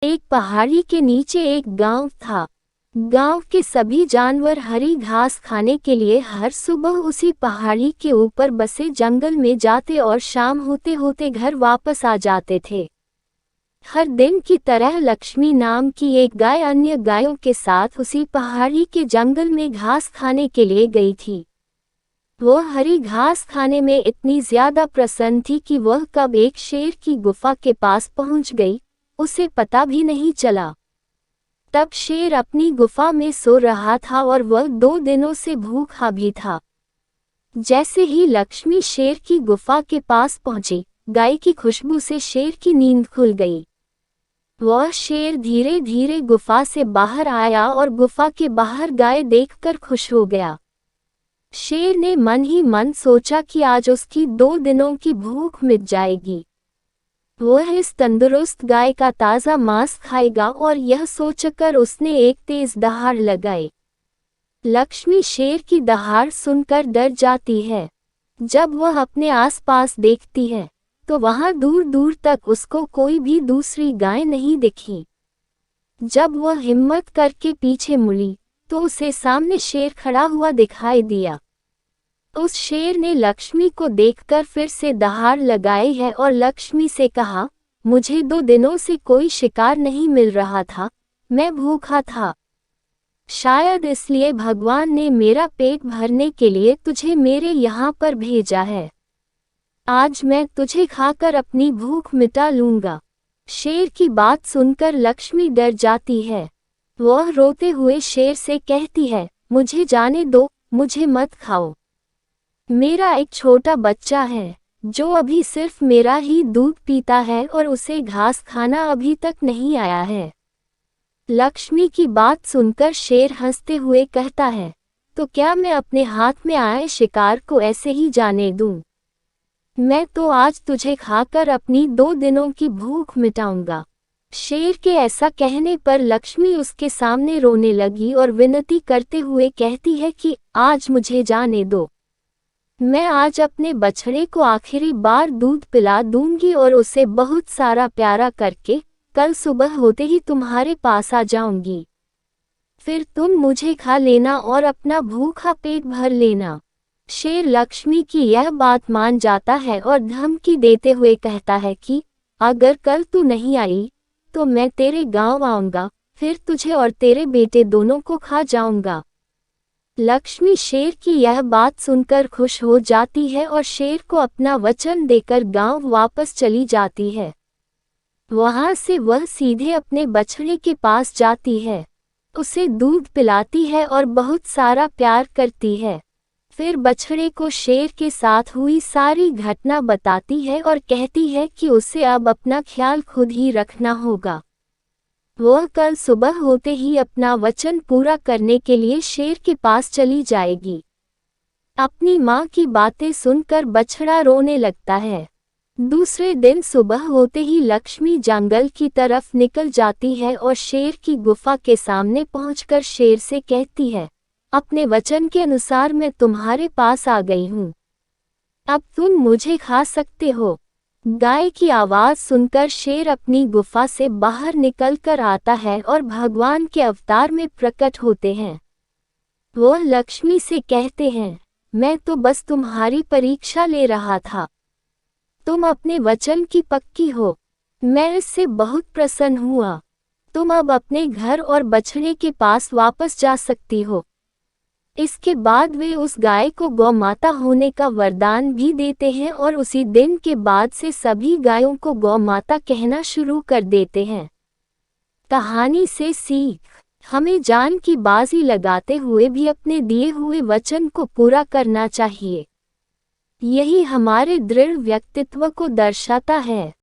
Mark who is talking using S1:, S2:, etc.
S1: एक पहाड़ी के नीचे एक गांव था। गांव के सभी जानवर हरी घास खाने के लिए हर सुबह उसी पहाड़ी के ऊपर बसे जंगल में जाते और शाम होते होते घर वापस आ जाते थे। हर दिन की तरह लक्ष्मी नाम की एक गाय अन्य गायों के साथ उसी पहाड़ी के जंगल में घास खाने के लिए गई थी। वह हरी घास खाने में इतनी ज्यादा प्रसन्न थी कि वह कब एक शेर की गुफा के पास पहुंच गई, उसे पता भी नहीं चला। तब शेर अपनी गुफा में सो रहा था और वह 2 दिनों से भूखा भी था। जैसे ही लक्ष्मी शेर की गुफा के पास पहुंची, गाय की खुशबू से शेर की नींद खुल गई। वह शेर धीरे धीरे गुफा से बाहर आया और गुफा के बाहर गाय देखकर खुश हो गया। शेर ने मन ही मन सोचा कि आज उसकी 2 दिनों की भूख मिट जाएगी। वह इस तंदुरुस्त गाय का ताज़ा मांस खाएगा और यह सोचकर उसने एक तेज दहाड़ लगाई। लक्ष्मी शेर की दहाड़ सुनकर डर जाती है। जब वह अपने आसपास देखती है तो वहां दूर दूर तक उसको कोई भी दूसरी गाय नहीं दिखी। जब वह हिम्मत करके पीछे मुड़ी तो उसे सामने शेर खड़ा हुआ दिखाई दिया। उस शेर ने लक्ष्मी को देखकर फिर से दहाड़ लगाई है और लक्ष्मी से कहा, मुझे 2 दिनों से कोई शिकार नहीं मिल रहा था, मैं भूखा था। शायद इसलिए भगवान ने मेरा पेट भरने के लिए तुझे मेरे यहाँ पर भेजा है। आज मैं तुझे खाकर अपनी भूख मिटा लूंगा। शेर की बात सुनकर लक्ष्मी डर जाती है। वह रोते हुए शेर से कहती है, मुझे जाने दो, मुझे मत खाओ। मेरा एक छोटा बच्चा है जो अभी सिर्फ मेरा ही दूध पीता है और उसे घास खाना अभी तक नहीं आया है। लक्ष्मी की बात सुनकर शेर हंसते हुए कहता है, तो क्या मैं अपने हाथ में आए शिकार को ऐसे ही जाने दूं? मैं तो आज तुझे खाकर अपनी 2 दिनों की भूख मिटाऊंगा। शेर के ऐसा कहने पर लक्ष्मी उसके सामने रोने लगी और विनती करते हुए कहती है कि आज मुझे जाने दो। मैं आज अपने बछड़े को आखिरी बार दूध पिला दूंगी और उसे बहुत सारा प्यारा करके कल सुबह होते ही तुम्हारे पास आ जाऊंगी। फिर तुम मुझे खा लेना और अपना भूखा पेट भर लेना। शेर लक्ष्मी की यह बात मान जाता है और धमकी देते हुए कहता है कि अगर कल तू नहीं आई तो मैं तेरे गांव आऊंगा, फिर तुझे और तेरे बेटे दोनों को खा जाऊंगा। लक्ष्मी शेर की यह बात सुनकर खुश हो जाती है और शेर को अपना वचन देकर गांव वापस चली जाती है। वहां से वह सीधे अपने बछड़े के पास जाती है, उसे दूध पिलाती है और बहुत सारा प्यार करती है। फिर बछड़े को शेर के साथ हुई सारी घटना बताती है और कहती है कि उसे अब अपना ख्याल खुद ही रखना होगा। वह कल सुबह होते ही अपना वचन पूरा करने के लिए शेर के पास चली जाएगी। अपनी माँ की बातें सुनकर बछड़ा रोने लगता है। दूसरे दिन सुबह होते ही लक्ष्मी जंगल की तरफ निकल जाती है और शेर की गुफा के सामने पहुंचकर शेर से कहती है, अपने वचन के अनुसार मैं तुम्हारे पास आ गई हूँ। अब तुम मुझे खा सकते हो। गाय की आवाज सुनकर शेर अपनी गुफा से बाहर निकलकर आता है और भगवान के अवतार में प्रकट होते हैं। वह लक्ष्मी से कहते हैं, मैं तो बस तुम्हारी परीक्षा ले रहा था। तुम अपने वचन की पक्की हो, मैं इससे बहुत प्रसन्न हुआ। तुम अब अपने घर और बछड़े के पास वापस जा सकती हो। इसके बाद वे उस गाय को गौ माता होने का वरदान भी देते हैं और उसी दिन के बाद से सभी गायों को गौ माता कहना शुरू कर देते हैं। कहानी से सीख, हमें जान की बाजी लगाते हुए भी अपने दिए हुए वचन को पूरा करना चाहिए। यही हमारे दृढ़ व्यक्तित्व को दर्शाता है।